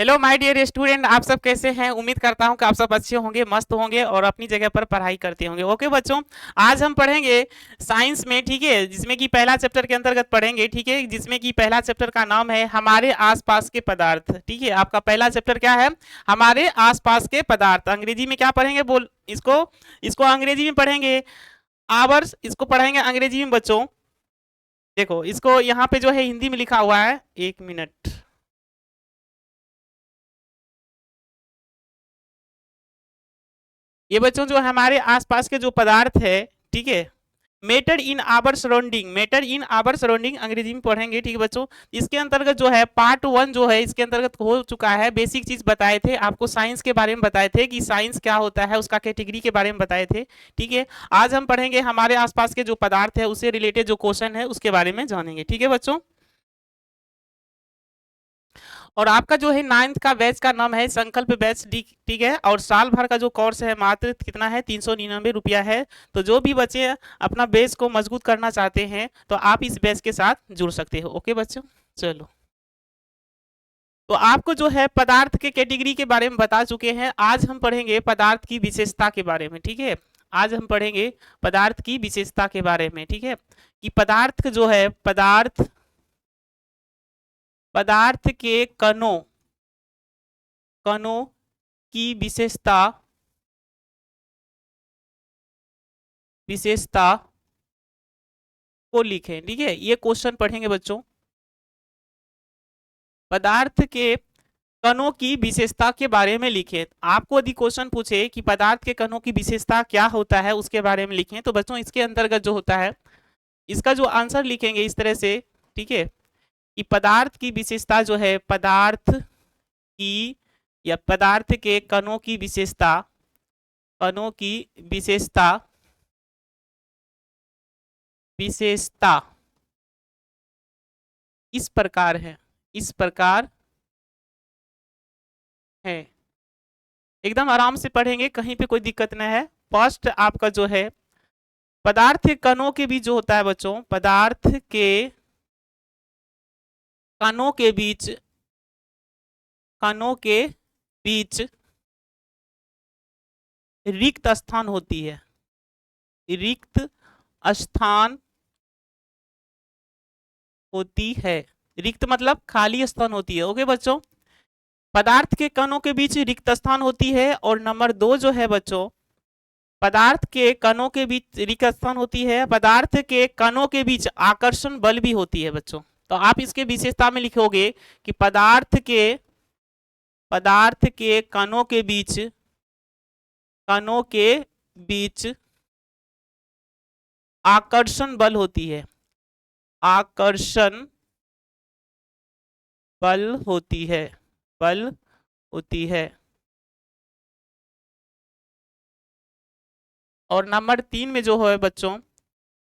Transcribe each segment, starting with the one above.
Hello my dear student, आप सब कैसे हैं? उम्मीद करता हूं कि आप सब अच्छे होंगे, मस्त होंगे और अपनी जगह पर पढ़ाई करते होंगे। ओके बच्चों, आज हम पढ़ेंगे साइंस में, ठीक है, जिसमें कि पहला चैप्टर के अंतर्गत पढ़ेंगे, ठीक है, जिसमें कि पहला चैप्टर का नाम है हमारे आसपास के पदार्थ। ठीक है, आपका पहला चैप्टर क्या है? हमारे आसपास के पदार्थ। अंग्रेजी में क्या पढ़ेंगे? बोल इसको इसको अंग्रेजी में पढ़ेंगे आवर्स, इसको पढ़ेंगे अंग्रेजी में बच्चों। देखो, इसको यहाँ पे जो है हिंदी में लिखा हुआ है, 1 मिनट। ये बच्चों जो हमारे आसपास के जो पदार्थ है, ठीक है, matter in our surrounding, matter in our surrounding अंग्रेजी में पढ़ेंगे। ठीक है बच्चों, इसके अंतर्गत जो है पार्ट 1 जो है इसके अंतर्गत हो चुका है। बेसिक चीज बताए थे आपको, साइंस के बारे में बताए थे कि साइंस क्या होता है, उसका कैटेगरी के बारे में बताए थे। ठीक है, आज हम पढ़ेंगे हमारे आसपास के जो पदार्थ है उससे रिलेटेड जो क्वेश्चन है उसके बारे में जानेंगे। ठीक है बच्चों, और आपका जो है 9th का बैच का नाम है संकल्प बैच। ठीक है, और साल भर का जो कोर्स है मात्र कितना है? 399 रुपया है। तो जो भी बच्चे अपना बेस को मजबूत करना चाहते हैं तो आप इस बैच के साथ जुड़ सकते हो। ओके बच्चों, चलो, तो आपको जो है पदार्थ के कैटेगरी के बारे में बता चुके हैं। आज हम पढ़ेंगे पदार्थ की विशेषता के बारे में। ठीक है, आज हम पढ़ेंगे पदार्थ की विशेषता के बारे में। ठीक है, कि पदार्थ जो है पदार्थ के कणों कणों की विशेषता को लिखें। ठीक है, ये क्वेश्चन पढ़ेंगे बच्चों। पदार्थ के कणों की विशेषता के बारे में लिखें। आपको यदि क्वेश्चन पूछे कि पदार्थ के कणों की विशेषता क्या होता है उसके बारे में लिखें, तो बच्चों इसके अंतर्गत जो होता है इसका जो आंसर लिखेंगे इस तरह से। ठीक है, कि पदार्थ की विशेषता जो है पदार्थ की या पदार्थ के कणों की विशेषता विशेषता इस प्रकार है, इस प्रकार है। एकदम आराम से पढ़ेंगे, कहीं पे कोई दिक्कत नहीं है। फर्स्ट आपका जो है पदार्थ के कणों के बीच जो होता है बच्चों, पदार्थ के कणों के बीच रिक्त स्थान होती है। रिक्त स्थान होती है। रिक्त मतलब खाली स्थान होती है। ओके बच्चों, पदार्थ के कणों के बीच रिक्त स्थान होती है। और नंबर 2 जो है बच्चों, पदार्थ के कणों के बीच रिक्त स्थान होती है, पदार्थ के कणों के बीच आकर्षण बल भी होती है बच्चों। तो आप इसके विशेषता में लिखोगे कि पदार्थ के कणों के बीच आकर्षण बल होती है, आकर्षण बल होती है, बल होती है। और नंबर 3 में जो है बच्चों,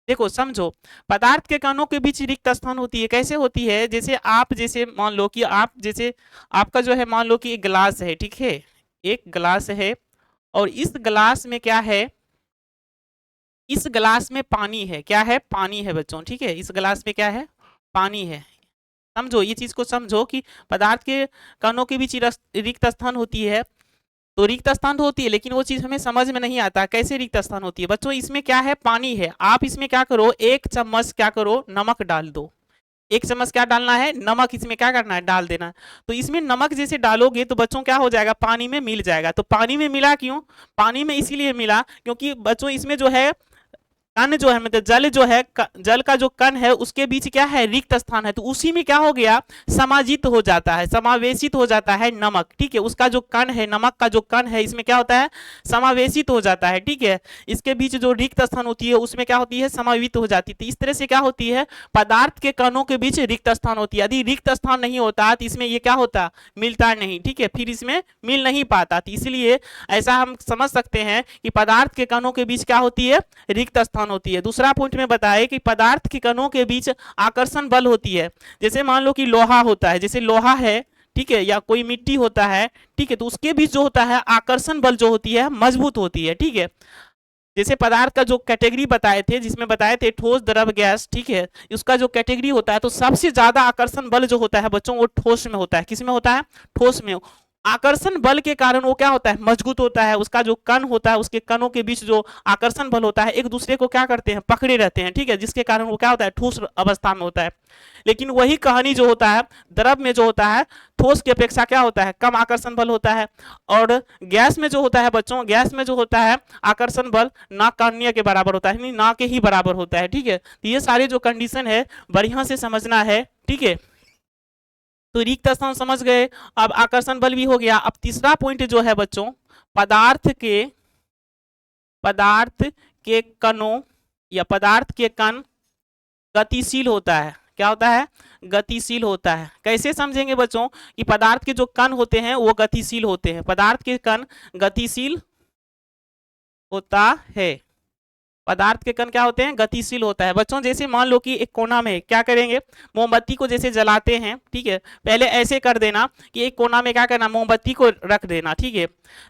देखो समझो, पदार्थ के कणों के बीच रिक्त स्थान होती है। कैसे होती है? जैसे मान लो कि आपका जो है, मान लो कि एक गिलास है। ठीक है, एक गिलास है और इस गिलास में क्या है? इस गिलास में पानी है। क्या है? पानी है बच्चों। ठीक है, इस गिलास में क्या है? पानी है। समझो, ये चीज को समझो कि पदार्थ के कणों के बीच रिक्त स्थान होती है। तो रिक्त स्थान तो होती है, लेकिन वो चीज हमें समझ में नहीं आता कैसे रिक्त स्थान होती है। बच्चों इसमें क्या है? पानी है। आप इसमें क्या करो, 1 चम्मच क्या करो, नमक डाल दो। 1 चम्मच क्या डालना है? नमक। इसमें क्या करना है? डाल देना है। तो इसमें नमक जैसे डालोगे तो बच्चों क्या हो जाएगा? पानी में मिल जाएगा। तो पानी में मिला क्यों? पानी में इसीलिए मिला क्योंकि बच्चों इसमें जो है कण जो है, मतलब जल जो है, जल का जो कण है उसके बीच क्या है? रिक्त स्थान है। तो उसी में क्या हो गया? समाजित हो जाता है, समावेशित हो जाता है नमक। ठीक है, उसका जो कण है, नमक का जो कण है, इसमें क्या होता है? समावेशित हो जाता है। ठीक है, इसके बीच जो रिक्त स्थान होती है उसमें क्या होती है? समावित हो जाती है। इस तरह से क्या होती है? पदार्थ के कणों के बीच रिक्त स्थान होती है। यदि रिक्त स्थान नहीं होता तो इसमें ये क्या होता? मिलता नहीं। ठीक है, फिर इसमें मिल नहीं पाता। तो इसलिए ऐसा हम समझ सकते हैं कि पदार्थ के कणों के बीच क्या होती है? रिक्त स्थान होती है। दूसरा पॉइंट में बताया कि पदार्थ के कणों के बीच आकर्षण बल होती है। जैसे मान लो कि लोहा होता है, जैसे लोहा है, ठीक है, या कोई मिट्टी होता है, ठीक है, तो उसके बीच जो होता है आकर्षण बल जो होती है मजबूत होती है। ठीक है, जैसे पदार्थ का जो कैटेगरी बताए थे, जिसमें बताए थे ठोस, द्रव, गैस, ठीक है, उसका जो कैटेगरी होता है, तो सबसे ज्यादा आकर्षण बल जो होता है बच्चों वो ठोस में होता है। किस में होता है? ठोस में। आकर्षण बल के कारण वो क्या होता है? मजबूत होता है। उसका जो कण होता है, उसके कणों के बीच जो आकर्षण बल होता है, एक दूसरे को क्या करते हैं? पकड़े रहते हैं, ठीक है, जिसके कारण वो क्या होता है? ठोस अवस्था में होता है। लेकिन वही कहानी जो होता है द्रव में जो होता है, ठोस की अपेक्षा क्या होता है? कम आकर्षण बल होता है। और गैस में जो होता है बच्चों, गैस में जो होता है आकर्षण बल नाकन्य के बराबर होता है, यानी ना के ही बराबर होता है, ठीक है। तो ये सारे जो कंडीशन है बढ़िया से समझना है, ठीक है। तो रिक्त स्थान समझ गए, अब आकर्षण बल भी हो गया। अब तीसरा पॉइंट जो है बच्चों, पदार्थ के कणों या पदार्थ के कण गतिशील होता है। क्या होता है? गतिशील होता है। कैसे समझेंगे बच्चों कि पदार्थ के जो कण होते हैं वो गतिशील होते हैं? पदार्थ के कण गतिशील होता है। पदार्थ के कण क्या होते हैं? गतिशील होता है बच्चों। जैसे मान लो कि एक कोना में क्या करेंगे, मोमबत्ती को जैसे जलाते हैं, ठीक है, पहले ऐसे कर देना कि एक कोना में क्या करना, मोमबत्ती को रख देना, ठीक है।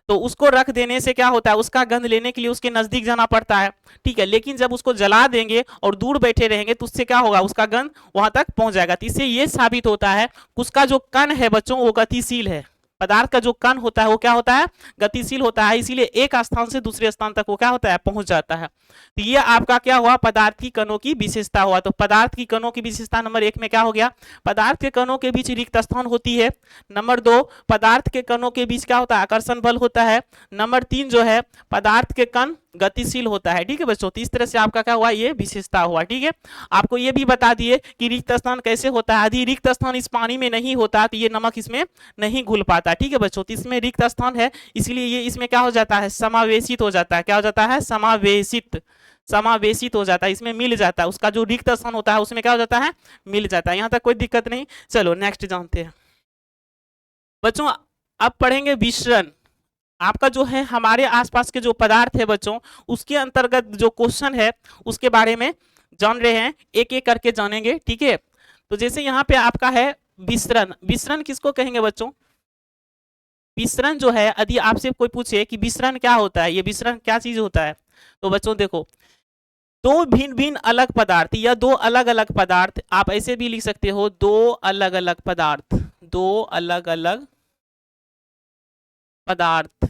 तो उसको रख देने से क्या होता है, उसका गंध लेने के लिए उसके नजदीक जाना पड़ता है, ठीक है। लेकिन जब उसको जला देंगे और दूर बैठे रहेंगे तो उससे क्या होगा, उसका गंध वहां तक पहुंच जाएगा। तो इससे ये साबित होता है उसका जो कण है बच्चों वो गतिशील है। पदार्थ का जो कण होता है वो क्या होता है? गतिशील होता है। इसीलिए एक स्थान से दूसरे स्थान तक वो क्या होता है? पहुंच जाता है। तो ये आपका क्या हुआ? पदार्थ की कणों की विशेषता हुआ। तो पदार्थ की कणों की विशेषता नंबर 1 में क्या हो गया? पदार्थ के कणों के बीच रिक्त स्थान होती है। नंबर 2, पदार्थ के कणों के बीच क्या होता है? आकर्षण बल होता है। नंबर 3 जो है, पदार्थ के कण गतिशील होता है, ठीक है बच्चों। तो इस तरह से आपका क्या हुआ? ये विशेषता हुआ, ठीक है। आपको ये भी बता दिए कि रिक्त स्थान कैसे होता है। यदि रिक्त स्थान इस पानी में नहीं होता तो ये नमक इसमें नहीं घुल पाता, ठीक है बच्चों। तो इसमें रिक्त स्थान है, इसलिए ये इसमें क्या हो जाता है? समावेशित हो जाता है। क्या हो जाता है? समावेशित हो जाता है, इसमें मिल जाता है। उसका जो रिक्त स्थान होता है उसमें क्या हो जाता है? मिल जाता है। यहां तक कोई दिक्कत नहीं। चलो नेक्स्ट जानते हैं बच्चों। अब पढ़ेंगे विसरण। आपका जो है हमारे आसपास के जो पदार्थ है बच्चों, उसके अंतर्गत जो क्वेश्चन है उसके बारे में जान रहे हैं, एक एक करके जानेंगे, ठीक है। तो जैसे यहाँ पे आपका है विसरण। विसरण किसको कहेंगे बच्चों? विसरण जो है, यदि आपसे कोई पूछे कि विसरण क्या होता है, ये विसरण क्या चीज होता है, तो बच्चों देखो, दो भिन्न भिन्न अलग पदार्थ या दो अलग अलग पदार्थ, आप ऐसे भी लिख सकते हो, दो अलग अलग पदार्थ, दो अलग अलग पदार्थ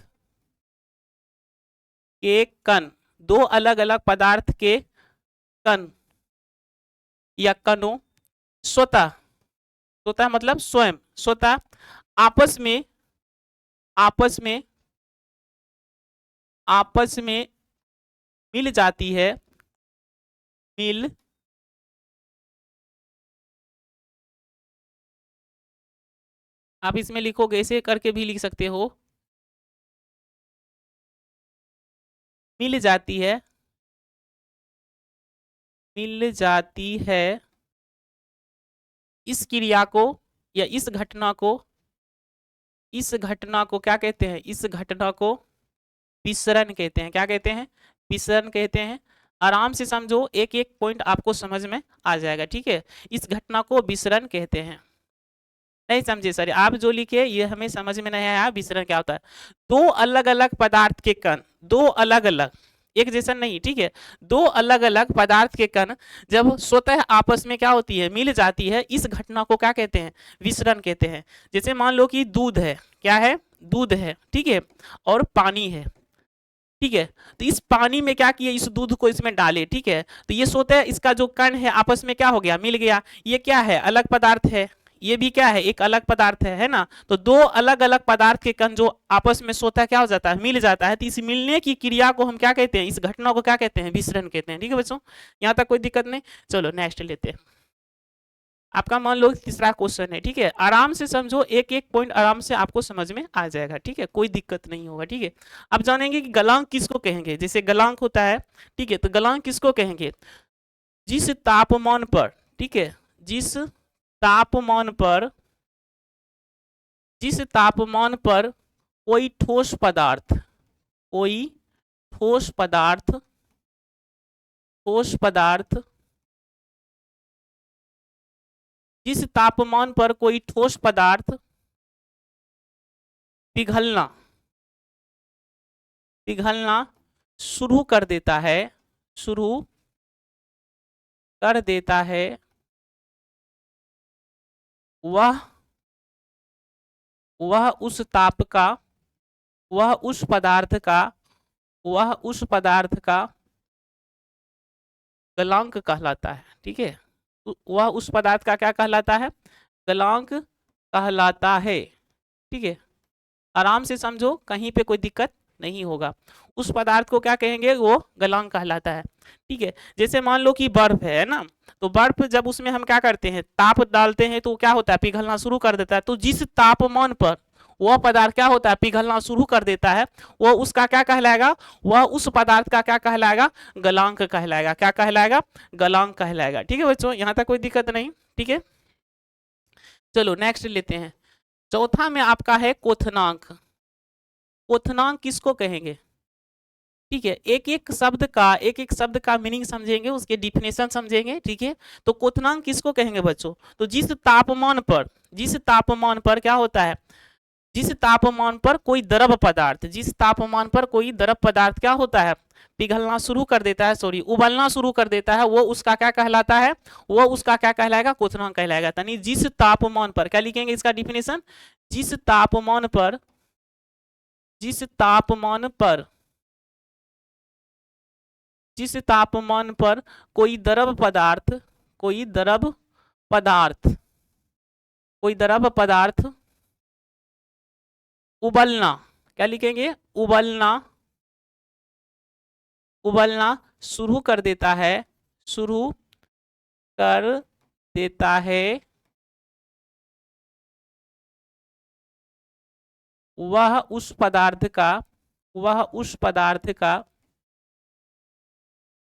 के कण, दो अलग अलग पदार्थ के कण या कणों स्वतः, स्वतः मतलब स्वयं, स्वतः आपस में आपस में आपस में मिल जाती है, मिल आप इसमें लिखोगे, ऐसे करके भी लिख सकते हो, मिल जाती है, मिल जाती है। इस क्रिया को या इस घटना को क्या कहते हैं? इस घटना को विसरण कहते हैं। क्या कहते हैं? विसरण कहते हैं। आराम से समझो, एक एक पॉइंट आपको समझ में आ जाएगा, ठीक है। इस घटना को विसरण कहते हैं। नहीं समझे सर? आप जो लिखे ये हमें समझ में नहीं आया, विसरण क्या होता है? दो अलग अलग पदार्थ के कण, दो अलग अलग, एक जैसा नहीं, ठीक है, दो अलग अलग पदार्थ के कण जब स्वतः आपस में क्या होती है? मिल जाती है, इस घटना को क्या कहते हैं? विसरण कहते हैं। जैसे मान लो कि दूध है, क्या है? दूध है, ठीक है, और पानी है, ठीक है। तो इस पानी में क्या किए? इस दूध को इसमें डाले, ठीक है। तो ये स्वतः इसका जो कण है आपस में क्या हो गया? मिल गया। ये क्या है? अलग पदार्थ है। ये भी क्या है? एक अलग पदार्थ है ना। तो दो अलग अलग पदार्थ के कण जो आपस में स्वतः क्या हो जाता है? मिल जाता है। तो इस मिलने की क्रिया को हम क्या कहते हैं? इस घटना को क्या कहते हैं? विसरण कहते हैं, ठीक है बच्चों। यहाँ तक कोई दिक्कत नहीं। चलो नेक्स्ट लेते हैं। आपका मान लो तीसरा क्वेश्चन है, ठीक है, आराम से समझो, एक एक पॉइंट आराम से आपको समझ में आ जाएगा, ठीक है, कोई दिक्कत नहीं होगा, ठीक है। अब जानेंगे कि गलांक किसको कहेंगे। जैसे गलांक होता है, ठीक है, तो गलांक किसको कहेंगे? जिस तापमान पर, ठीक है, जिस तापमान पर, जिस तापमान पर कोई ठोस पदार्थ, कोई ठोस पदार्थ, ठोस पदार्थ, जिस तापमान पर कोई ठोस पदार्थ पिघलना, पिघलना शुरू कर देता है, शुरू कर देता है, वह वह उस ताप का, वह उस पदार्थ का, वह उस पदार्थ का गलांक कहलाता है। ठीक है, वह उस पदार्थ का क्या कहलाता है? गलांक कहलाता है। ठीक है, आराम से समझो, कहीं पे कोई दिक्कत नहीं होगा। उस पदार्थ को क्या कहेंगे? वो गलांक कहलाता है। ठीक है, जैसे मान लो कि बर्फ है ना, तो बर्फ जब उसमें हम क्या करते हैं, ताप डालते हैं तो क्या होता है? पिघलना शुरू कर देता है। तो जिस तापमान पर वह पदार्थ क्या होता है? पिघलना शुरू कर देता है, वह उसका क्या कहलाएगा? वह उस पदार्थ का क्या कहलाएगा? गलांक कहलाएगा। क्या कहलाएगा? गलांक कहलाएगा। ठीक है बच्चों, यहां तक कोई दिक्कत नहीं। ठीक है, चलो नेक्स्ट लेते हैं। चौथा में आपका है क्वथनांक। क्वथनांक किसको कहेंगे? ठीक है, एक एक शब्द का मीनिंग समझेंगे, उसके डिफिनेशन समझेंगे। ठीक है, तो क्वथनांक किसको कहेंगे बच्चों? तो जिस तापमान पर, जिस तापमान पर क्या होता है, जिस तापमान पर कोई द्रव पदार्थ, जिस तापमान पर कोई द्रव पदार्थ क्या होता है? पिघलना शुरू कर देता है, सॉरी उबलना शुरू कर देता है, वो उसका क्या कहलाता है? वो उसका क्या कहलाएगा? क्वथनांक कहलाएगा। यानी जिस तापमान पर, क्या लिखेंगे इसका डिफिनेशन? जिस तापमान पर, जिस तापमान पर, जिस तापमान पर कोई द्रव पदार्थ, कोई द्रव पदार्थ, कोई द्रव पदार्थ उबलना, क्या लिखेंगे? उबलना, उबलना शुरू कर देता है, शुरू कर देता है, वह उस पदार्थ का, वह उस पदार्थ का,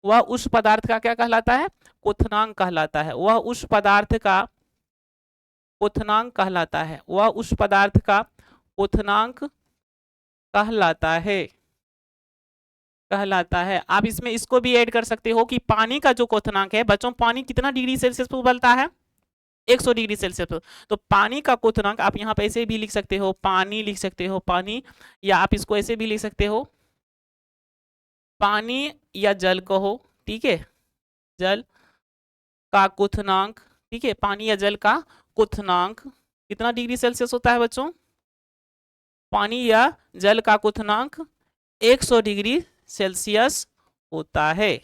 वह उस पदार्थ का क्या कहलाता है? क्वथनांक कहलाता है। वह उस पदार्थ का क्वथनांक कहलाता है, वह उस पदार्थ का क्वथनांक कहलाता है, कहलाता है। आप इसमें इसको भी ऐड कर सकते हो कि पानी का जो क्वथनांक है बच्चों, पानी कितना डिग्री सेल्सियस पर उबलता है? 100 डिग्री सेल्सियस पर। तो पानी का क्वथनांक आप यहाँ पे ऐसे भी लिख सकते हो, पानी लिख सकते हो, पानी, या आप इसको ऐसे भी लिख सकते हो, पानी या जल कहो। ठीक है, जल का क्वथनांक। ठीक है, पानी या जल का क्वथनांक कितना डिग्री सेल्सियस होता है बच्चों? पानी या जल का क्वथनांक 100 डिग्री सेल्सियस होता है।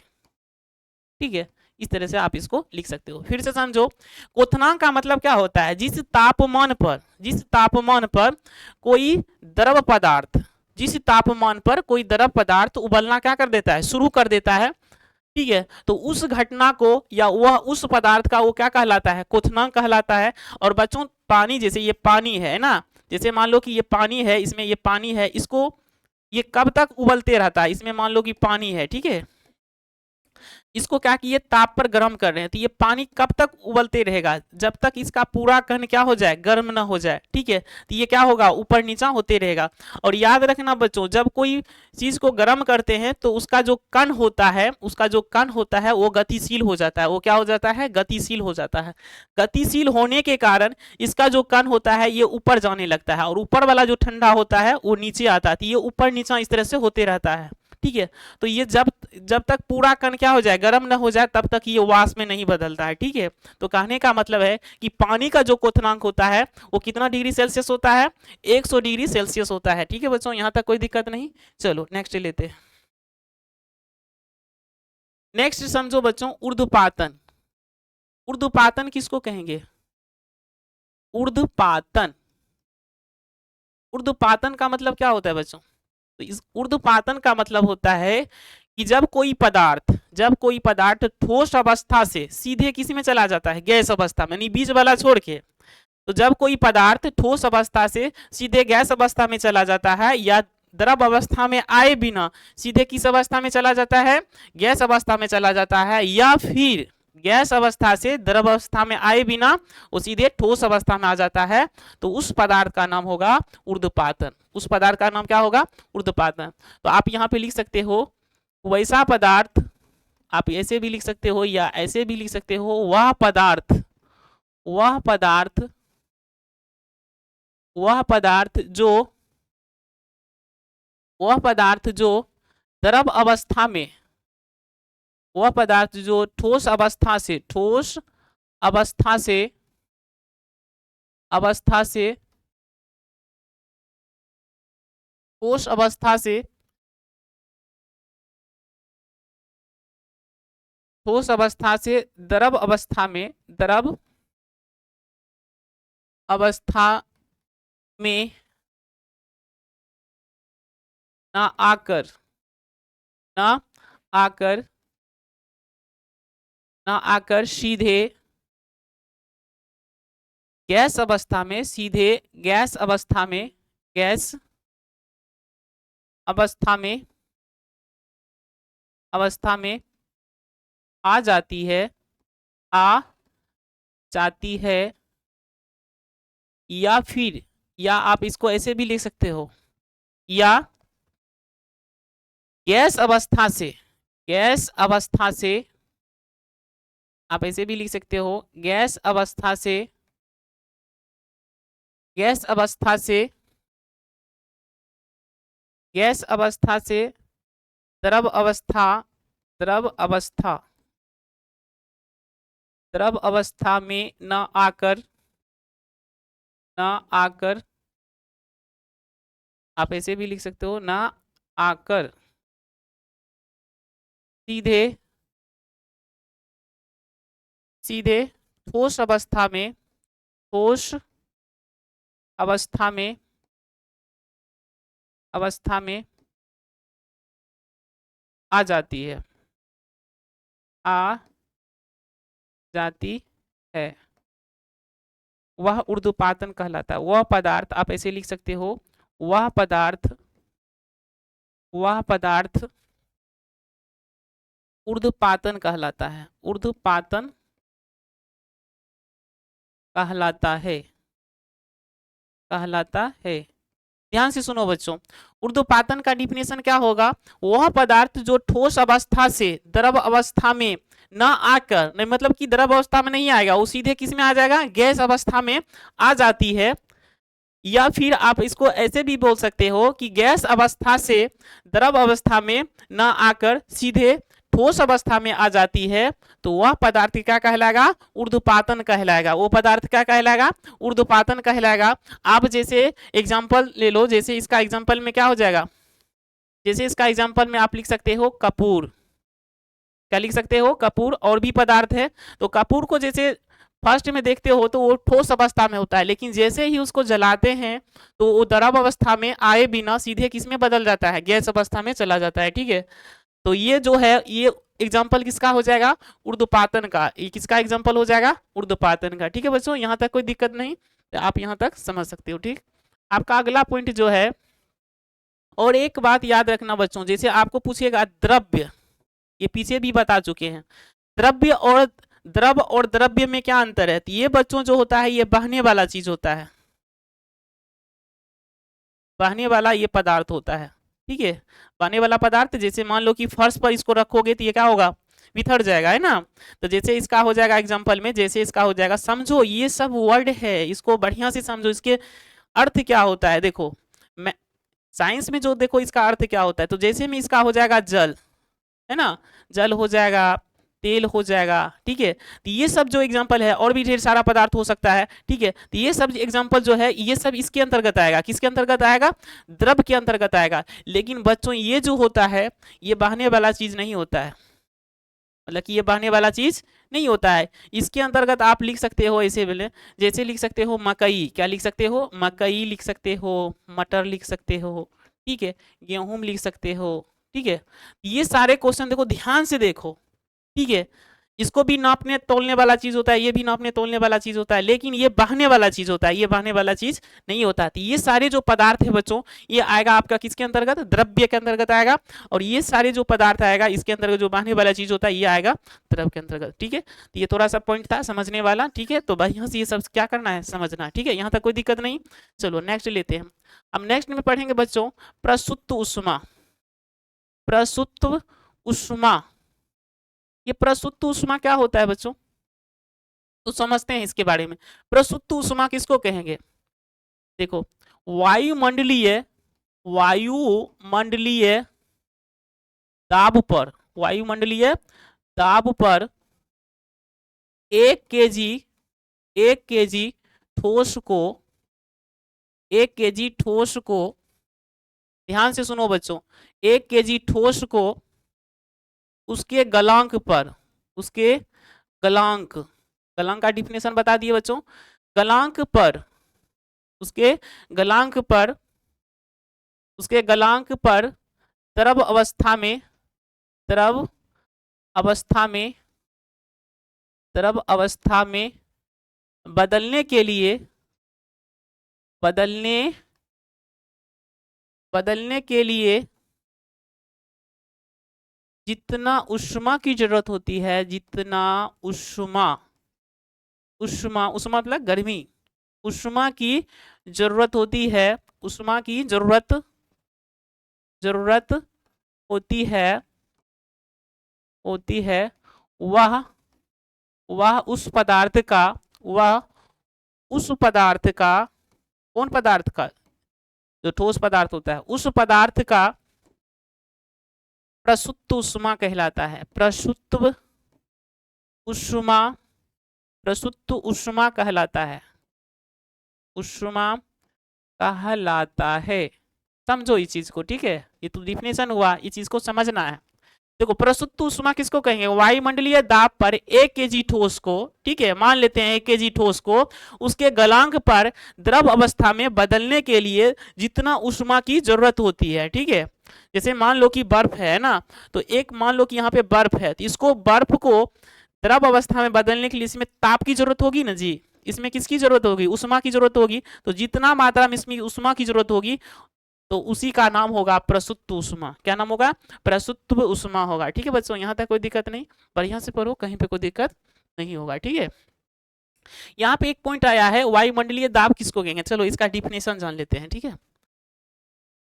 ठीक है, इस तरह से आप इसको लिख सकते हो। फिर से समझो, क्वथनांक का मतलब क्या होता है? जिस तापमान पर, जिस तापमान पर कोई द्रव पदार्थ, जिस तापमान पर कोई द्रव पदार्थ उबलना क्या कर देता है? शुरू कर देता है। ठीक है, तो उस घटना को या वह उस पदार्थ का वो क्या कहलाता है? क्वथनांक कहलाता है। और बच्चों पानी, जैसे ये पानी है ना, जैसे मान लो कि ये पानी है, इसमें ये पानी है, इसको ये कब तक उबलते रहता है? इसमें मान लो कि पानी है, ठीक है, इसको क्या किए? ताप पर गर्म कर रहे हैं, तो ये पानी कब तक उबलते रहेगा? जब तक इसका पूरा कण क्या हो जाए? गर्म ना हो जाए। ठीक है, तो ये क्या होगा? ऊपर नीचा होते रहेगा। और याद रखना बच्चों, जब कोई चीज को गर्म करते हैं तो उसका जो कण होता है, उसका जो कण होता है वो गतिशील हो जाता है। वो क्या हो जाता है? गतिशील हो जाता है। गतिशील होने के कारण इसका जो कण होता है ये ऊपर जाने लगता है, और ऊपर वाला जो ठंडा होता है वो नीचे आता है। तो ये ऊपर नीचा इस तरह से होते रहता है। ठीक है, तो ये जब जब तक पूरा कण क्या हो जाए? गर्म ना हो जाए, तब तक ये वाष्प में नहीं बदलता है। ठीक है, तो कहने का मतलब है कि पानी का जो क्वथनांक होता है वो कितना डिग्री सेल्सियस होता है? 100 डिग्री सेल्सियस होता है। ठीक है बच्चों, यहां तक कोई दिक्कत नहीं। चलो नेक्स्ट लेते हैं। नेक्स्ट समझो बच्चों, ऊर्ध्वपातन। ऊर्ध्वपातन किसको कहेंगे? ऊर्ध्वपातन, ऊर्ध्वपातन का मतलब क्या होता है बच्चों? तो इस ऊर्ध्वपातन का मतलब होता है कि जब कोई पदार्थ, जब कोई पदार्थ ठोस अवस्था से सीधे किसी में चला जाता है? गैस अवस्था में, यानी बीच वाला छोड़ के। तो जब कोई पदार्थ ठोस अवस्था से सीधे गैस अवस्था में चला जाता है, या द्रव अवस्था में आए बिना सीधे किस अवस्था में चला जाता है? गैस अवस्था में चला जाता है, या फिर गैस अवस्था से द्रव अवस्था में आए बिना वो सीधे ठोस अवस्था में आ जाता है, तो उस पदार्थ का नाम होगा ऊर्ध्वपातन। उस पदार्थ का नाम क्या होगा? ऊर्ध्वपातन। तो आप यहाँ पे लिख सकते हो, वैसा पदार्थ, आप ऐसे भी लिख सकते हो या ऐसे भी लिख सकते हो, वह पदार्थ, वह पदार्थ, वह पदार्थ जो, वह पदार्थ जो द्रव अवस्था में वह पदार्थ जो ठोस अवस्था से अवस्था से ठोस अवस्था से ठोस अवस्था से द्रव अवस्था में न आकर न आकर न आकर सीधे गैस अवस्था में गैस अवस्था में आ जाती है या फिर या आप इसको ऐसे भी लिख सकते हो, या गैस अवस्था से आप ऐसे भी लिख सकते हो, गैस अवस्था से द्रव अवस्था में न आकर आप ऐसे भी लिख सकते हो, न आकर सीधे ठोस अवस्था में आ जाती है वह ऊर्ध्वपातन कहलाता है। वह पदार्थ आप ऐसे लिख सकते हो, वह पदार्थ ऊर्ध्वपातन कहलाता है, कहलाता है। ध्यान से सुनो बच्चों, ऊर्ध्वपातन का डिफिनेशन क्या होगा? वह पदार्थ जो ठोस अवस्था से द्रव अवस्था में न आकर, नहीं मतलब कि द्रव अवस्था में नहीं आएगा, वो सीधे किस में आ जाएगा? गैस अवस्था में आ जाती है। या फिर आप इसको ऐसे भी बोल सकते हो कि गैस अवस्था से द्रव अवस्था में न आकर सीधे ठोस अवस्था में आ जाती है, तो वह पदार्थ क्या कहलाएगा? ऊर्ध्वपातन कहलाएगा। वो पदार्थ क्या कहलाएगा? ऊर्ध्वपातन कहलाएगा। आप जैसे एग्जांपल ले लो, जैसे इसका एग्जांपल में क्या हो जाएगा? जैसे इसका एग्जांपल में आप लिख सकते हो कपूर। क्या लिख सकते हो? कपूर। और भी पदार्थ है, तो कपूर को जैसे फर्स्ट में देखते हो तो वो ठोस अवस्था में होता है, लेकिन जैसे ही उसको जलाते हैं तो वो द्रव अवस्था में आए बिना सीधे किस में बदल जाता है? गैस अवस्था में चला जाता है। ठीक है, तो ये जो है ये एग्जाम्पल किसका हो जाएगा? ऊर्ध्वपातन का। ये किसका एग्जाम्पल हो जाएगा? ऊर्ध्वपातन का। ठीक है बच्चों, यहाँ तक कोई दिक्कत नहीं, तो आप यहाँ तक समझ सकते हो। ठीक, आपका अगला पॉइंट जो है, और एक बात याद रखना बच्चों, जैसे आपको पूछेगा द्रव्य, ये पीछे भी बता चुके हैं, द्रव्य और द्रव और द्रव्य में क्या अंतर है? तो ये बच्चों जो होता है ये बहने वाला चीज होता है, बहने वाला ये पदार्थ होता है। ठीक है, बहने वाला पदार्थ, जैसे मान लो कि फर्श पर इसको रखोगे तो ये क्या होगा? बिखर जाएगा, है ना। तो जैसे इसका हो जाएगा एग्जांपल में, जैसे इसका हो जाएगा, समझो ये सब वर्ड है, इसको बढ़िया से समझो, इसके अर्थ क्या होता है। देखो मैं साइंस में जो देखो इसका अर्थ क्या होता है, तो जैसे में इसका हो जाएगा जल, है ना, जल हो जाएगा, तेल हो जाएगा। ठीक है, तो ये सब जो एग्जांपल है, और भी ढेर सारा पदार्थ हो सकता है। ठीक है, तो ये सब एग्जांपल जो है ये सब इसके अंतर्गत आएगा। किसके अंतर्गत आएगा? द्रव के अंतर्गत आएगा। लेकिन बच्चों ये जो होता है ये बहने वाला चीज नहीं होता है, मतलब कि ये बहने वाला चीज नहीं होता है। इसके अंतर्गत आप लिख सकते हो ऐसे बोले, जैसे लिख सकते हो मकई, क्या लिख सकते हो? मकई लिख सकते हो, मटर लिख सकते हो, ठीक है, गेहूं लिख सकते हो। ठीक है, ये सारे क्वेश्चन देखो, ध्यान से देखो। ठीक है, इसको भी नापने तोलने वाला चीज होता है, ये भी नापने तोलने वाला चीज होता है, लेकिन ये बहने वाला चीज होता है, ये बहने वाला चीज नहीं होता है। तो ये सारे जो पदार्थ है बच्चों, ये आएगा आपका किसके अंतर्गत? द्रव्य के अंतर्गत आएगा। और ये सारे जो पदार्थ आएगा इसके अंतर्गत जो बहने वाला चीज होता है ये आएगा द्रव के अंतर्गत। ठीक है, तो ये थोड़ा सा पॉइंट था समझने वाला। ठीक है, तो भाई यहाँ से ये सब क्या करना है? समझना है। ठीक है, यहाँ तक कोई दिक्कत नहीं। चलो नेक्स्ट लेते हैं। अब नेक्स्ट में पढ़ेंगे बच्चों प्रसुप्त उष्मा। प्रसुप्त उष्मा, ये प्रसुप्त उष्मा क्या होता है बच्चों? तो समझते हैं इसके बारे में। प्रसुप्त उष्मा किसको कहेंगे? देखो, वायुमंडलीय दाब पर, वायुमंडलीय दाब पर 1 केजी, 1 केजी ठोस को, 1 केजी ठोस को, ध्यान से सुनो बच्चों, 1 केजी ठोस को उसके गलांक पर, उसके गलांक, गलांक का डिफिनेशन बता दिए बच्चों, गलांक पर, उसके गलांक पर, उसके गलांक पर द्रव अवस्था में, द्रव अवस्था में, द्रव अवस्था में बदलने के लिए, बदलने, बदलने के लिए जितना उष्मा की जरूरत होती है, जितना उष्मा, उष्मा, उष्मा मतलब गर्मी, उष्मा की जरूरत होती है, उष्मा की जरूरत, जरूरत होती है, होती है, वह, वह उस पदार्थ का, वह उस पदार्थ का, कौन पदार्थ का, जो ठोस पदार्थ होता है, उस पदार्थ का प्रसुप्त उष्मा कहलाता है, प्रसुप्त उष्मा, प्रसुप्त उष्मा कहलाता है, उष्मा कहलाता है। समझो इस चीज को, ठीक है, ये तो डिफिनेशन हुआ, इस चीज को समझना है। देखो प्रसुप्त उष्मा किसको कहेंगे, वायुमंडलीय दाब पर 1 केजी ठोस को, ठीक है, मान लेते हैं 1 केजी ठोस को उसके गलांक पर द्रव अवस्था में बदलने के लिए जितना उष्मा की जरूरत होती है, ठीक है। जैसे मान लो कि बर्फ है ना, तो एक मान लो कि यहाँ पे बर्फ है, तो इसको बर्फ को द्रव अवस्था में बदलने के लिए इसमें ताप की जरूरत होगी ना जी, इसमें किसकी जरूरत होगी, उष्मा की जरूरत होगी। तो जितना मात्रा में इसमें उष्मा की जरूरत होगी तो उसी का नाम होगा प्रसुप्त उष्मा। क्या नाम होगा, प्रसुप्त उष्मा होगा। ठीक है बच्चों, यहाँ तक कोई दिक्कत नहीं, बढ़िया से पढ़ो, कहीं पे कोई दिक्कत नहीं होगा। ठीक है, यहाँ पे एक पॉइंट आया है, वायुमंडलीय दाब किसको कहेंगे, चलो इसका डिफिनेशन जान लेते हैं। ठीक है,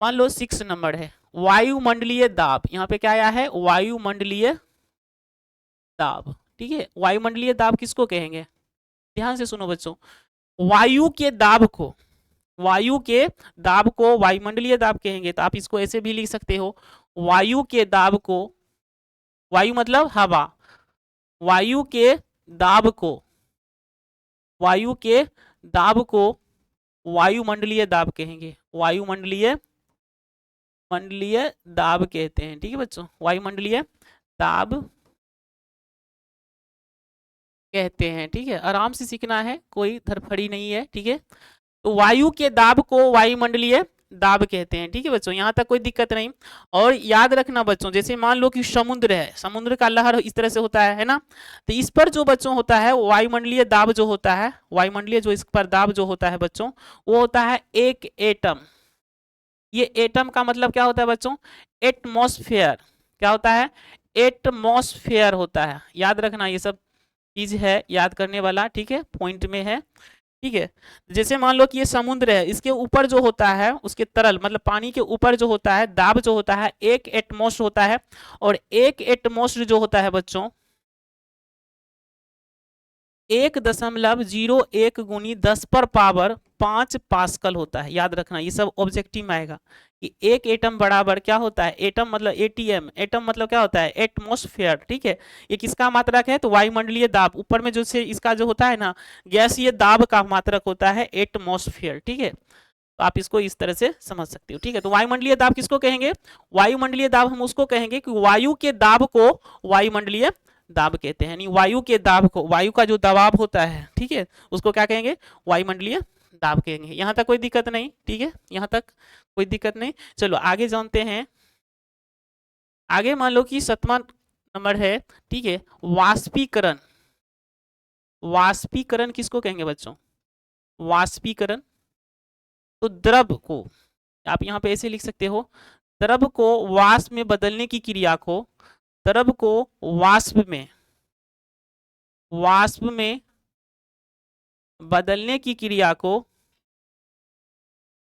मान लो 6 नंबर है वायुमंडलीय दाब, यहाँ पे क्या आया है, वायुमंडलीय दाब। ठीक है, वायुमंडलीय दाब किसको कहेंगे, ध्यान से सुनो बच्चों, वायु के दाब को, वायु के दाब को वायुमंडलीय दाब कहेंगे। तो आप इसको ऐसे भी लिख सकते हो, वायु के दाब को, वायु मतलब हवा, वायु के दाब को, वायु के दाब को वायुमंडलीय दाब कहेंगे, वायुमंडलीय, मंडलीय दाब कहते हैं। ठीक है बच्चों, वायुमंडलीय दाब कहते हैं। ठीक है, आराम से सीखना है, कोई धड़फड़ी नहीं है। ठीक है, तो वायु के दाब को वायुमंडलीय दाब कहते हैं। ठीक है बच्चों, यहाँ तक कोई दिक्कत नहीं। और याद रखना बच्चों, जैसे मान लो कि समुद्र है, समुद्र का लहर इस तरह से होता है ना, तो इस पर जो बच्चों होता है वायुमंडलीय दाब जो होता है, वायुमंडलीय जो इस पर दाब जो होता है बच्चों, वो होता है 1 एटम। ये एटम का मतलब क्या होता है बच्चों, एटमॉस्फेयर। क्या होता है, एटमॉस्फेयर होता है। याद रखना, ये सब चीज है याद करने वाला। ठीक है, पॉइंट में है। ठीक है, जैसे मान लो कि ये समुद्र है, इसके ऊपर जो होता है, उसके तरल मतलब पानी के ऊपर जो होता है दाब जो होता है 1 एटमॉस होता है। और 1 एटमॉस जो होता है बच्चों 1.01 गुनी 10 पर पावर 5 पास्कल होता है। याद रखना, ये सब ऑब्जेक्टिव में आएगा कि 1 एटम बराबर क्या होता है, एटम मतलब एटीएम, एटम मतलब क्या होता है, एटमॉस्फेयर। ठीक है, ये किसका मात्रक है, तो वायुमंडलीय दाब, ऊपर में जो से इसका जो होता है ना गैसीय दाब का मात्रक होता है एटमॉस्फेयर। ठीक है, तो आप इसको इस तरह से समझ सकते हो। ठीक है, तो वायुमंडलीय दाब किसको कहेंगे, वायुमंडलीय दाब हम उसको कहेंगे कि वायु के दाब को वायुमंडलीय दाब कहते हैं। यानी वायु के दाब को, वायु का जो दबाव होता है, ठीक है, उसको क्या कहेंगे, वायुमंडलीय दाब कहेंगे। यहाँ तक कोई दिक्कत नहीं। ठीक है, यहाँ तक कोई दिक्कत नहीं। चलो आगे जानते हैं। आगे मान लो कि 7वां नंबर है, ठीक है, वाष्पीकरण। वाष्पीकरण किसको कहेंगे बच्चों, वाष्पीकरण, तो द्रव को आप यहाँ पे ऐसे लिख सकते हो, द्रव को वाष्प में बदलने की क्रिया को, द्रव को वाष्प में, वाष्प में बदलने की क्रिया को,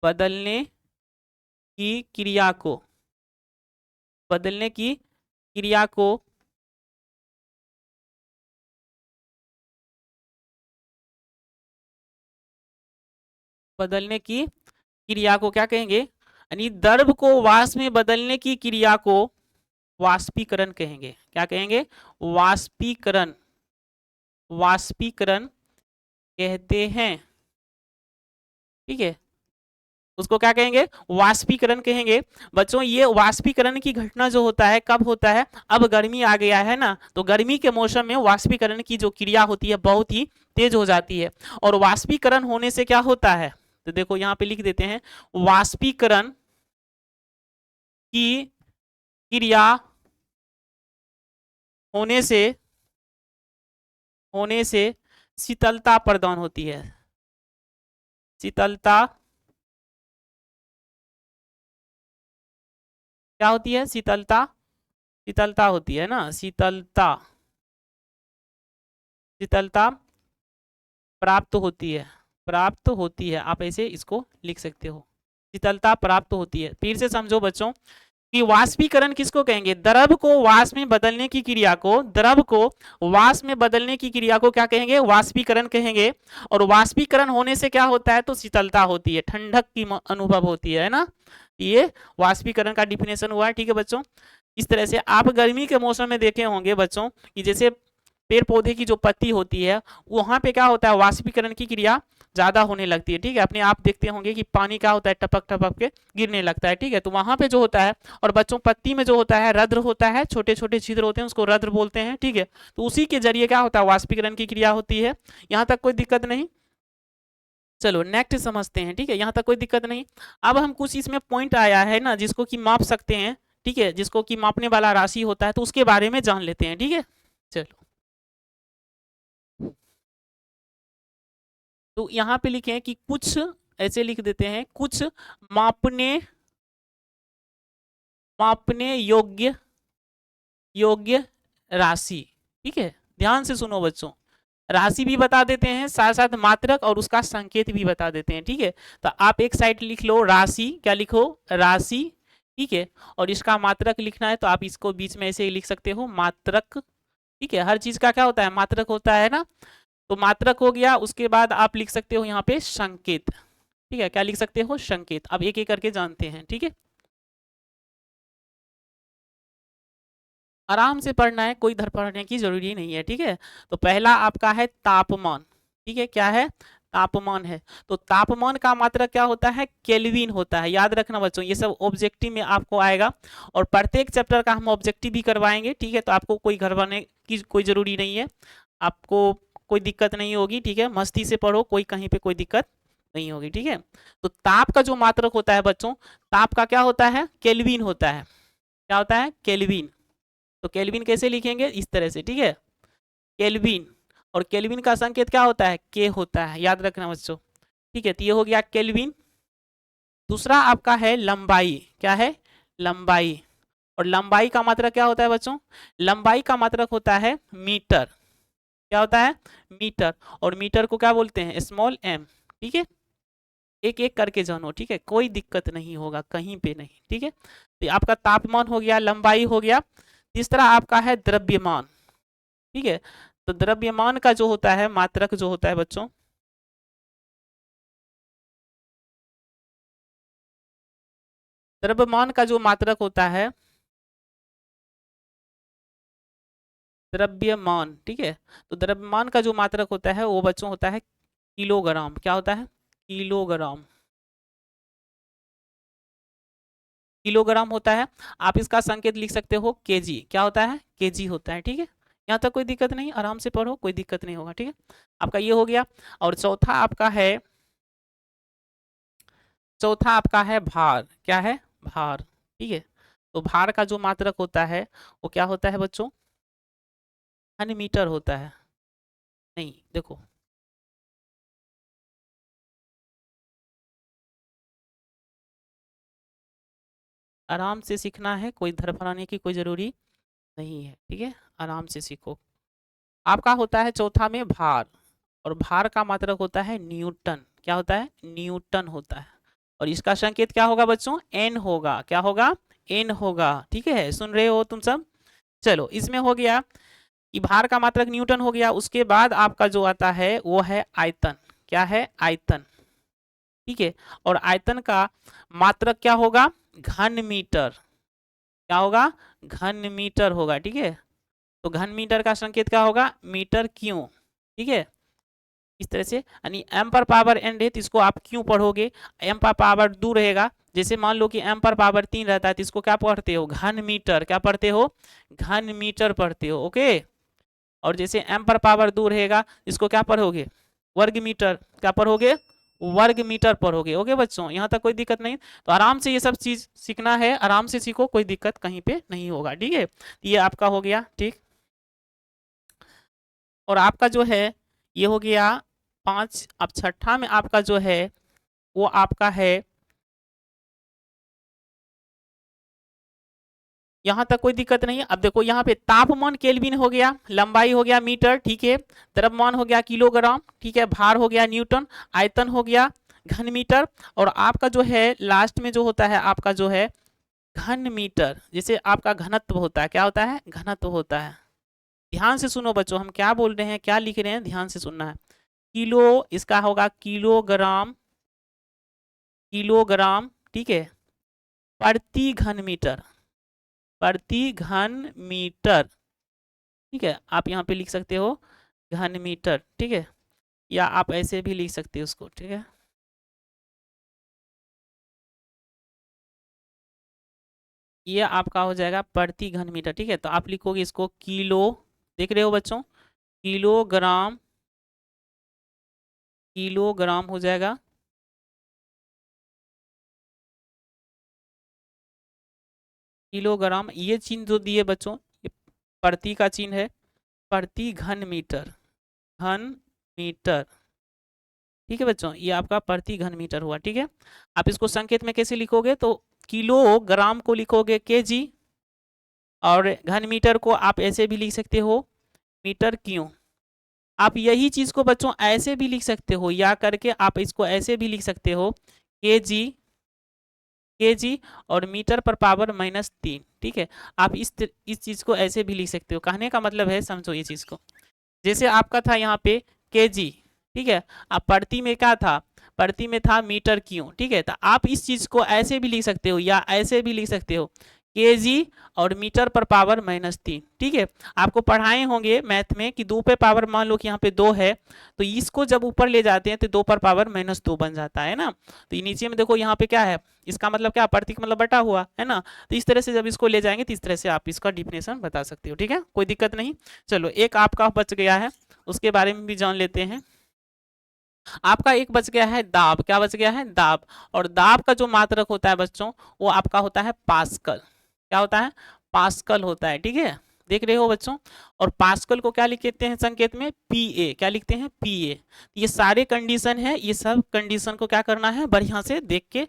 बदलने की क्रिया को, बदलने की क्रिया को बदलने की क्रिया को क्या कहेंगे, यानी द्रव को वाष्प में बदलने की क्रिया को, वाष्पीकरण कहेंगे। क्या कहेंगे? वाष्पीकरण, वाष्पीकरण कहते हैं। ठीक है, उसको क्या कहेंगे? वाष्पीकरण कहेंगे। बच्चों ये वाष्पीकरण की घटना जो होता है कब होता है? अब गर्मी आ गया है ना, तो गर्मी के मौसम में वाष्पीकरण की जो क्रिया होती है बहुत ही तेज हो जाती है। और वाष्पीकरण होने से क्या होता है? तो देखो यहाँ पे लिख देते हैं, वाष्पीकरण की क्रिया होने से, होने से शीतलता प्रदान होती है। शीतलता क्या होती है? शीतलता, शीतलता होती है ना, शीतलता, शीतलता प्राप्त होती है, प्राप्त होती है। आप ऐसे इसको लिख सकते हो, शीतलता प्राप्त होती है। फिर से समझो बच्चों कि वाष्पीकरण किसको कहेंगे? द्रव को वाष्प में बदलने की क्रिया को, द्रव को वाष्प में बदलने की क्रिया को क्या कहेंगे? वाष्पीकरण कहेंगे। और वाष्पीकरण होने से क्या होता है? तो शीतलता होती है, ठंडक की अनुभव होती है ना। ये वाष्पीकरण का डिफिनेशन हुआ है। ठीक है बच्चों, इस तरह से आप गर्मी के मौसम में देखे होंगे बच्चों कि जैसे पेड़ पौधे की जो पत्ती होती है वहां पे क्या होता है? वाष्पीकरण की क्रिया ज्यादा होने लगती है। ठीक है, अपने आप देखते होंगे कि पानी क्या होता है? टपक टपक के गिरने लगता है। ठीक है, तो वहां पे जो होता है, और बच्चों पत्ती में जो होता है रद्र होता है, छोटे छोटे छिद्र होते हैं, उसको रद्र बोलते हैं। ठीक है, तो उसी के जरिए क्या होता है? वाष्पीकरण की क्रिया होती है। यहाँ तक कोई दिक्कत नहीं? चलो नेक्स्ट समझते हैं। ठीक है, यहाँ तक कोई दिक्कत नहीं। अब हम कुछ इसमें पॉइंट आया है ना जिसको कि माप सकते हैं। ठीक है, जिसको कि मापने वाला राशि होता है, तो उसके बारे में जान लेते हैं। ठीक है, चलो तो यहाँ पे लिखे हैं कि कुछ, ऐसे लिख देते हैं, कुछ मापने, मापने योग्य, योग्य राशि। ठीक है, ध्यान से सुनो बच्चों, राशि भी बता देते हैं, साथ साथ मात्रक और उसका संकेत भी बता देते हैं। ठीक है, तो आप एक साइड लिख लो राशि, क्या लिखो? राशि। ठीक है, और इसका मात्रक लिखना है तो आप इसको बीच में ऐसे ही लिख सकते हो, मात्रक। ठीक है, हर चीज का क्या होता है? मात्रक होता है ना। तो मात्रक हो गया, उसके बाद आप लिख सकते हो यहाँ पे संकेत। ठीक है, क्या लिख सकते हो? संकेत। अब एक एक करके जानते हैं। ठीक है, आराम से पढ़ना है, कोई धड़पड़ने की जरूरी नहीं है। ठीक है, तो पहला आपका है तापमान। ठीक है, क्या है? तापमान है। तो तापमान का मात्रक क्या होता है? केल्विन होता है। याद रखना बच्चों, ये सब ऑब्जेक्टिव में आपको आएगा, और प्रत्येक चैप्टर का हम ऑब्जेक्टिव भी करवाएंगे। ठीक है, तो आपको कोई घबराने की कोई जरूरी नहीं है, आपको कोई दिक्कत नहीं होगी। ठीक है, मस्ती से पढ़ो, कोई कहीं पे कोई दिक्कत नहीं होगी। ठीक है, तो ताप का जो मात्रक होता है बच्चों, ताप का क्या होता है? केल्विन होता है। क्या होता है? केल्विन। तो केल्विन कैसे लिखेंगे? इस तरह से। ठीक है, केल्विन, और केल्विन का संकेत क्या होता है? के होता है, याद रखना बच्चों। ठीक है, तो ये हो गया केल्विन। दूसरा आपका है लंबाई। क्या है? लंबाई। और लंबाई का मात्रक क्या होता है बच्चों? लंबाई का मात्रक होता है मीटर। क्या होता है? मीटर। और मीटर को क्या बोलते हैं? Small M. ठीक है, एक एक करके जानो। ठीक है, कोई दिक्कत नहीं होगा कहीं पे नहीं। ठीक है, तो आपका तापमान हो गया, लंबाई हो गया। तीसरा आपका है द्रव्यमान। ठीक है, तो द्रव्यमान का जो होता है मात्रक जो होता है बच्चों, द्रव्यमान का जो मात्रक होता है, द्रव्यमान। ठीक है, तो द्रव्यमान का जो मात्रक होता है वो बच्चों होता है किलोग्राम। क्या होता है? किलोग्राम। किलोग्राम होता है। आप इसका संकेत लिख सकते हो केजी। क्या होता है? केजी होता है। ठीक है, यहाँ तक कोई दिक्कत नहीं, आराम से पढ़ो, कोई दिक्कत नहीं होगा। ठीक है, आपका ये हो गया। और चौथा आपका है, चौथा आपका है भार। क्या है? भार। ठीक है, तो भार का जो मात्रक होता है वो क्या होता है बच्चों? घन मीटर होता है। नहीं देखो, आराम से सीखना है, कोई धड़फड़ाने की कोई जरूरी नहीं है। ठीक है, आराम से सीखो। आपका होता है चौथा में भार, और भार का मात्रक होता है न्यूटन। क्या होता है? न्यूटन होता है। और इसका संकेत क्या होगा बच्चों? एन होगा। क्या होगा? एन होगा। ठीक है, सुन रहे हो तुम सब? चलो, इसमें हो गया कि भार का मात्रक न्यूटन हो गया। उसके बाद आपका जो आता है वो है आयतन। क्या है? आयतन। ठीक है, और आयतन का मात्रक क्या होगा? घन मीटर। क्या होगा, घन मीटर होगा। ठीक है, तो घन मीटर का संकेत क्या होगा, मीटर क्यों। ठीक है, इस तरह से, यानी एम पर पावर एन है तो इसको आप क्यों पढ़ोगे, एम पर पावर 2 रहेगा, जैसे मान लो कि एम पर पावर 3 रहता है तो इसको क्या पढ़ते हो, घन मीटर, क्या पढ़ते हो, घन मीटर पढ़ते हो। ओके, और जैसे एम पर पावर 2 रहेगा इसको क्या पढ़ोगे, वर्ग मीटर, क्या पढ़ोगे, वर्ग मीटर पढ़ोगे। ओके बच्चों, यहाँ तक कोई दिक्कत नहीं, तो आराम से ये सब चीज सीखना है, आराम से सीखो, कोई दिक्कत कहीं पे नहीं होगा। ठीक है, ये आपका हो गया। ठीक, और आपका जो है ये हो गया 5। अब छठा में आपका जो है वो आपका है, यहाँ तक कोई दिक्कत नहीं है। अब देखो यहाँ पे तापमान केल्विन हो गया, लंबाई हो गया मीटर, ठीक है, द्रव्यमान हो गया किलोग्राम, ठीक है, भार हो गया न्यूटन, आयतन हो गया घन मीटर, और आपका जो है लास्ट में जो होता है आपका जो है घन मीटर, जैसे आपका घनत्व होता है, क्या होता है, घनत्व होता है। ध्यान से सुनो बच्चों, हम क्या बोल रहे हैं, क्या लिख रहे हैं, ध्यान से सुनना है। किलो, इसका होगा किलोग्राम, किलोग्राम, ठीक है, प्रति घन मीटर, प्रति घन मीटर। ठीक है, आप यहाँ पे लिख सकते हो घन मीटर। ठीक है, या आप ऐसे भी लिख सकते हो उसको। ठीक है, ये आपका हो जाएगा प्रति घन मीटर। ठीक है, तो आप लिखोगे इसको किलो, देख रहे हो बच्चों, किलोग्राम, किलोग्राम हो जाएगा, किलोग्राम, ये चिन्ह जो दिए बच्चों ये प्रति का चिन्ह है, प्रति घन मीटर, घन मीटर। ठीक है बच्चों, ये आपका प्रति घन मीटर हुआ। ठीक है, आप इसको संकेत में कैसे लिखोगे, तो किलोग्राम को लिखोगे केजी, और घन मीटर को आप ऐसे भी लिख सकते हो मीटर क्यों। आप यही चीज को बच्चों ऐसे भी लिख सकते हो, या करके आप इसको ऐसे भी लिख सकते हो केजी, केजी और मीटर पर पावर -3। ठीक है, आप इस चीज को ऐसे भी लिख सकते हो। कहने का मतलब है, समझो ये चीज को, जैसे आपका था यहाँ पे केजी, ठीक है, अब प्रति में क्या था, प्रति में था मीटर क्यों। ठीक है, तो आप इस चीज को ऐसे भी लिख सकते हो, या ऐसे भी लिख सकते हो केजी और मीटर पर पावर -3। ठीक है, आपको पढ़ाए होंगे मैथ में कि 2 पे पावर, मान लो कि यहाँ पे 2 है, तो इसको जब ऊपर ले जाते हैं तो 2 पर पावर -2 बन जाता है ना। तो नीचे में देखो यहाँ पे क्या है, इसका मतलब क्या, प्रति का मतलब बटा हुआ है ना। तो इस तरह से जब इसको ले जाएंगे तो इस तरह से आप इसका डिफिनेशन बता सकते हो। ठीक है, कोई दिक्कत नहीं। चलो, एक आपका बच गया है, उसके बारे में भी जान लेते हैं। आपका एक बच गया है दाब, क्या बच गया है, दाब, और दाब का जो मात्रक होता है बच्चों वो आपका होता है पास्कल, क्या होता है, पास्कल होता है। ठीक है, देख रहे हो बच्चों, और पास्कल को क्या लिखते हैं संकेत में, पीए, क्या लिखते हैं, पीए। ये सारे कंडीशन है, ये सब कंडीशन को क्या करना है, बढ़िया से देख के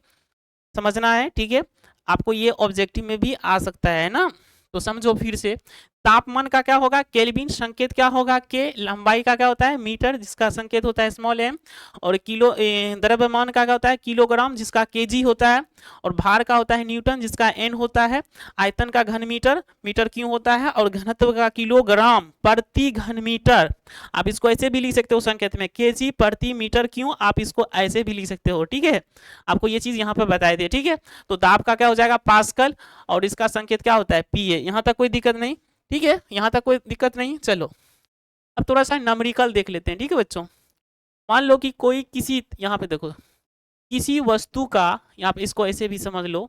समझना है। ठीक है, आपको ये ऑब्जेक्टिव में भी आ सकता है ना, तो समझो फिर से। तापमान का क्या होगा, केल्विन, संकेत क्या होगा के, लंबाई का क्या होता है मीटर, जिसका संकेत होता है स्मॉल एम, और किलो, द्रव्यमान का क्या होता है किलोग्राम, जिसका केजी होता है, और भार का होता है न्यूटन, जिसका एन होता है, आयतन का घन मीटर, मीटर क्यों होता है, और घनत्व का किलोग्राम प्रति घन मीटर। आप इसको ऐसे भी लिख सकते हो संकेत में केजी प्रति मीटर क्यों, आप इसको ऐसे भी लिख सकते हो। ठीक है, आपको ये चीज यहाँ पर बताई दे। ठीक है, तो दाब का क्या हो जाएगा पास्कल, और इसका संकेत क्या होता है पीए। यहाँ तक कोई दिक्कत नहीं। ठीक है, यहाँ तक कोई दिक्कत नहीं। चलो, अब थोड़ा सा न्यूमेरिकल देख लेते हैं। ठीक है बच्चों, मान लो कि कोई किसी, यहाँ पे देखो, किसी वस्तु का, यहाँ पे इसको ऐसे भी समझ लो।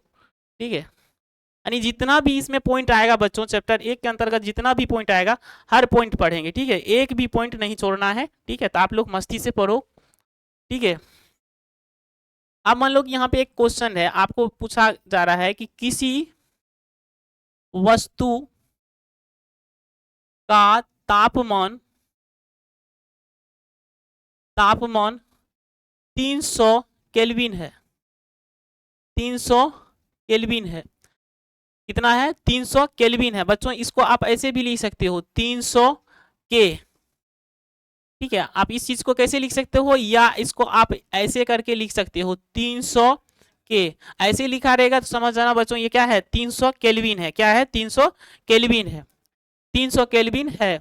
ठीक है, यानी जितना भी इसमें पॉइंट आएगा बच्चों, चैप्टर 1 के अंतर्गत जितना भी पॉइंट आएगा हर पॉइंट पढ़ेंगे। ठीक है, एक भी पॉइंट नहीं छोड़ना है। ठीक है, तो आप लोग मस्ती से पढ़ो। ठीक है, अब मान लो कि यहाँ पे एक क्वेश्चन है, आपको पूछा जा रहा है कि किसी वस्तु का तापमान, तापमान 300 केल्विन है, 300 केल्विन है, कितना है 300 केल्विन है बच्चों। इसको आप ऐसे भी लिख सकते हो 300 के। ठीक है, आप इस चीज को कैसे लिख सकते हो, या इसको आप ऐसे करके लिख सकते हो 300 के, ऐसे लिखा रहेगा तो समझ जाना बच्चों ये क्या है 300 केल्विन है, क्या है 300 केल्विन है, 300 केल्विन है।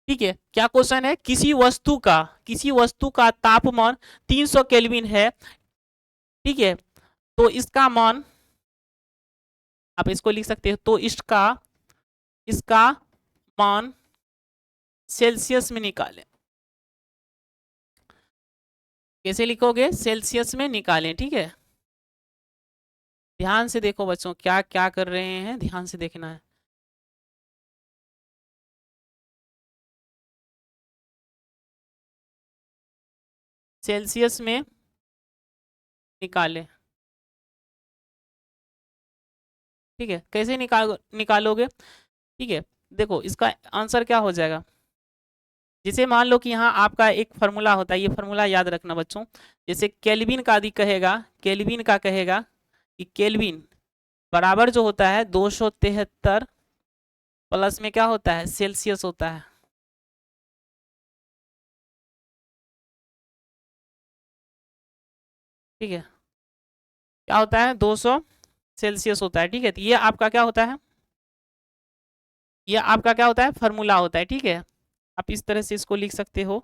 ठीक है, क्या क्वेश्चन है, किसी वस्तु का, किसी वस्तु का तापमान 300 केल्विन है। ठीक है, तो इसका मान आप इसको लिख सकते हो। तो इसका मान सेल्सियस में निकालें। कैसे लिखोगे? सेल्सियस में निकालें, ठीक है। ध्यान से देखो बच्चों, क्या क्या कर रहे हैं, ध्यान से देखना है। सेल्सियस में निकालें, ठीक है। कैसे निकालोगे? ठीक है, देखो इसका आंसर क्या हो जाएगा। जैसे मान लो कि यहाँ आपका एक फार्मूला होता है, ये फार्मूला याद रखना बच्चों। जैसे केल्विन का आदि कहेगा, केल्विन का कहेगा कि केल्विन बराबर जो होता है 273 प्लस में क्या होता है? सेल्सियस होता है। ठीक है, क्या होता है? 200 सेल्सियस होता है, ठीक है। तो ये आपका क्या होता है? ये आपका क्या होता है? फार्मूला होता है, ठीक है। आप इस तरह से इसको लिख सकते हो।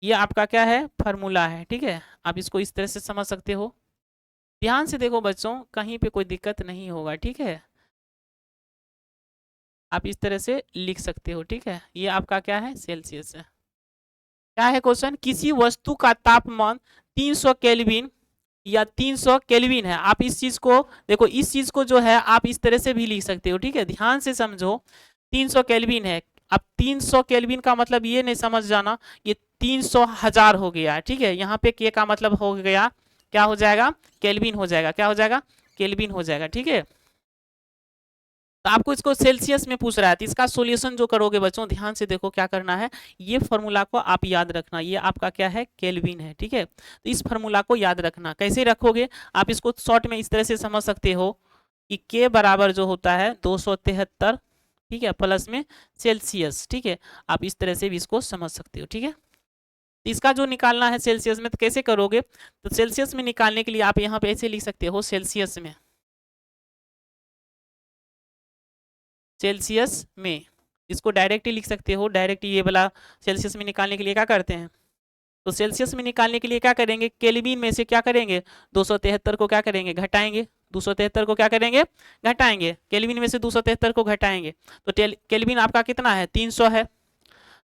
ये आपका क्या है? फार्मूला है, ठीक है। आप इसको इस तरह से समझ सकते हो। ध्यान से देखो बच्चों, कहीं पे कोई दिक्कत नहीं होगा, ठीक है। आप इस तरह से लिख सकते हो, ठीक है। ये आपका क्या है? सेल्सियस है। क्या है क्वेश्चन? किसी वस्तु का तापमान 300 केल्विन या 300 केल्विन है। आप इस चीज को देखो, इस चीज को जो है आप इस तरह से भी लिख सकते हो, ठीक है। ध्यान से समझो, 300 केल्विन है। अब 300 केल्विन का मतलब ये नहीं समझ जाना ये 300,000 हो गया, ठीक है। यहाँ पे के का मतलब हो गया, क्या हो जाएगा? केल्विन हो जाएगा। क्या हो जाएगा? केल्विन हो जाएगा, ठीक है। तो आपको इसको सेल्सियस में पूछ रहा है, तो इसका सॉल्यूशन जो करोगे बच्चों, ध्यान से देखो क्या करना है। ये फॉर्मूला को आप याद रखना, ये आपका क्या है? केल्विन है, ठीक है। तो इस फॉर्मूला को याद रखना। कैसे रखोगे? आप इसको शॉर्ट में इस तरह से समझ सकते हो कि के बराबर जो होता है 273, ठीक है, प्लस में सेल्सियस, ठीक है। आप इस तरह से भी इसको समझ सकते हो, ठीक है। तो इसका जो निकालना है सेल्सियस में, तो कैसे करोगे? तो सेल्सियस में निकालने के लिए आप यहाँ पे ऐसे लिख सकते हो, सेल्सियस में, सेल्सियस में। इसको डायरेक्ट ही लिख सकते हो, डायरेक्ट ये वाला सेल्सियस में निकालने के लिए क्या करते हैं? तो सेल्सियस में निकालने के लिए क्या करेंगे? केल्विन में से क्या करेंगे? 273 को क्या करेंगे? घटाएंगे। 273 को क्या करेंगे? घटाएंगे। केल्विन में से 273 को घटाएंगे तो केल्विन आपका कितना है? 300 है।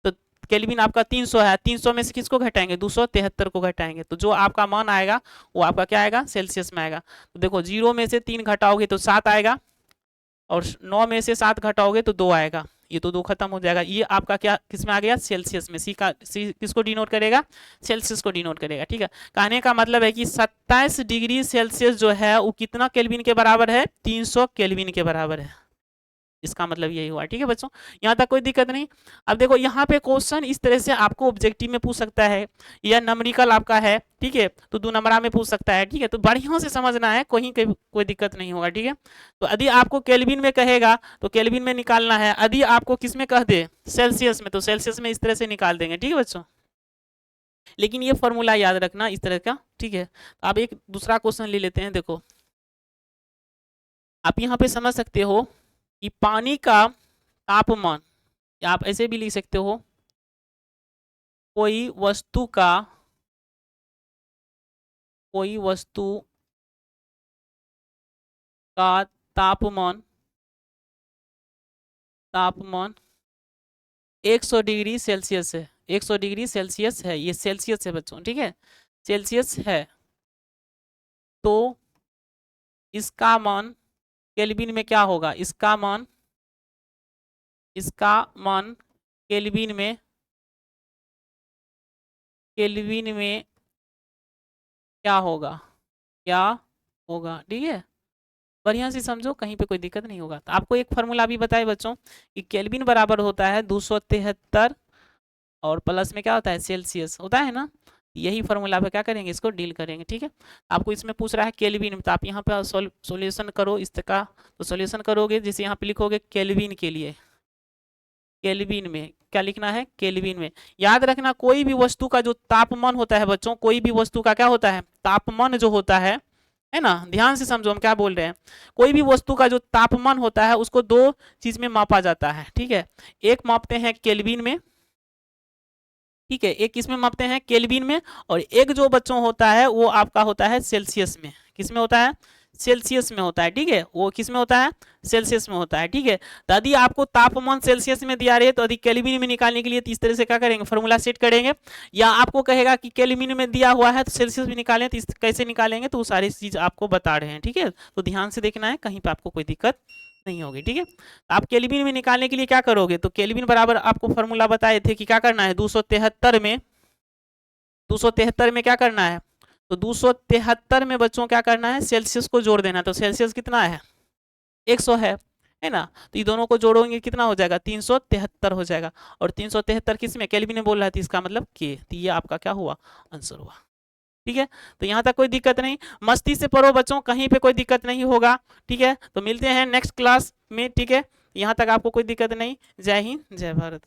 तो केल्विन आपका 300 है, 300 में से किसको घटाएंगे? 273 को घटाएंगे। तो जो आपका मान आएगा वो आपका क्या आएगा? सेल्सियस में आएगा। तो देखो, 0 में से 3 घटाओगे तो 7 आएगा, और 9 में से 7 घटाओगे तो 2 आएगा। ये तो 2 खत्म हो जाएगा। ये आपका क्या किस में आ गया? सेल्सियस में। सी किसको डिनोट करेगा? सेल्सियस को डिनोट करेगा, ठीक है। कहने का मतलब है कि 27 डिग्री सेल्सियस जो है वो कितना केल्विन के बराबर है? 300 केल्विन के बराबर है। इसका मतलब यही हुआ, ठीक है बच्चों। यहाँ तक कोई दिक्कत नहीं। अब देखो, यहाँ पे क्वेश्चन इस तरह से आपको ऑब्जेक्टिव में पूछ सकता है, या नंबरिकल आपका है, ठीक है, तो 2 नंबरा में पूछ सकता है, ठीक है। तो बढ़िया से समझना है, कोई दिक्कत नहीं होगा, ठीक है। तो यदि आपको केल्विन में कहेगा तो केल्विन में निकालना है, यदि आपको किस में कह दे? सेल्सियस में, तो सेल्सियस में इस तरह से निकाल देंगे, ठीक है बच्चों। लेकिन ये फॉर्मूला याद रखना इस तरह का, ठीक है। अब एक दूसरा क्वेश्चन ले लेते हैं। देखो, आप यहाँ पे समझ सकते हो कि पानी का तापमान, या आप ऐसे भी लिख सकते हो, कोई वस्तु का तापमान 100 डिग्री सेल्सियस है। 100 डिग्री सेल्सियस है, ये सेल्सियस है बच्चों, ठीक है, सेल्सियस है। तो इसका मान केल्विन में क्या होगा? इसका मान केल्विन में क्या होगा? ठीक है। बढ़िया से समझो, कहीं पे कोई दिक्कत नहीं होगा। तो आपको एक फार्मूला भी बताए बच्चों कि केल्विन बराबर होता है 273, और प्लस में क्या होता है? सेल्सियस होता है ना। यही फार्मूला पे क्या करेंगे? इसको डील करेंगे, ठीक है। आपको इसमें पूछ रहा है केल्विन में, तो आप यहाँ पे सॉल्यूशन करो इसका। तो सॉल्यूशन करोगे, जैसे यहाँ पे लिखोगे केल्विन के लिए, केल्विन में क्या लिखना है? केल्विन में। याद रखना, कोई भी वस्तु का जो तापमान होता है बच्चों, कोई भी वस्तु का क्या होता है? तापमान जो होता है ना। ध्यान से समझो हम क्या बोल रहे हैं। कोई भी वस्तु का जो तापमान होता है उसको 2 चीज में मापा जाता है, ठीक है। एक मापते हैं केल्विन में, ठीक है, एक किसमें मापते हैं? केल्विन में। और एक जो बच्चों होता है वो आपका होता है सेल्सियस में। किस में होता है? सेल्सियस में होता है, ठीक है, वो किस में होता है, सेल्सियस में होता है, ठीक है। तो यदि आपको तापमान सेल्सियस में दिया रहे तो यदि केल्विन में निकालने के लिए इस तरह से क्या करेंगे, फॉर्मूला सेट करेंगे, या आपको कहेगा कि केल्विन में दिया हुआ है तो सेल्सियस में निकालें, तो कैसे निकालेंगे, तो वो सारी चीज आपको बता रहे हैं, ठीक है। तो ध्यान से देखना है, कहीं पे आपको कोई दिक्कत नहीं होगी, ठीक है। आप केल्विन में निकालने के लिए क्या करोगे, तो केल्विन बराबर आपको फॉर्मूला बताए थे कि क्या करना है, 273 में क्या करना है, तो 273 में बच्चों क्या करना है, सेल्सियस को जोड़ देना। तो सेल्सियस कितना है, 100 है ना। तो ये दोनों को जोड़ोगे कितना हो जाएगा, 373 हो जाएगा। और 373 किस में, केल्विन में बोल रहा है, तो इसका मतलब के, तो ये आपका क्या हुआ, आंसर हुआ, ठीक है। तो यहाँ तक कोई दिक्कत नहीं, मस्ती से पढ़ो बच्चों, कहीं पे कोई दिक्कत नहीं होगा, ठीक है। तो मिलते हैं नेक्स्ट क्लास में, ठीक है। यहाँ तक आपको कोई दिक्कत नहीं। जय हिंद, जय भारत।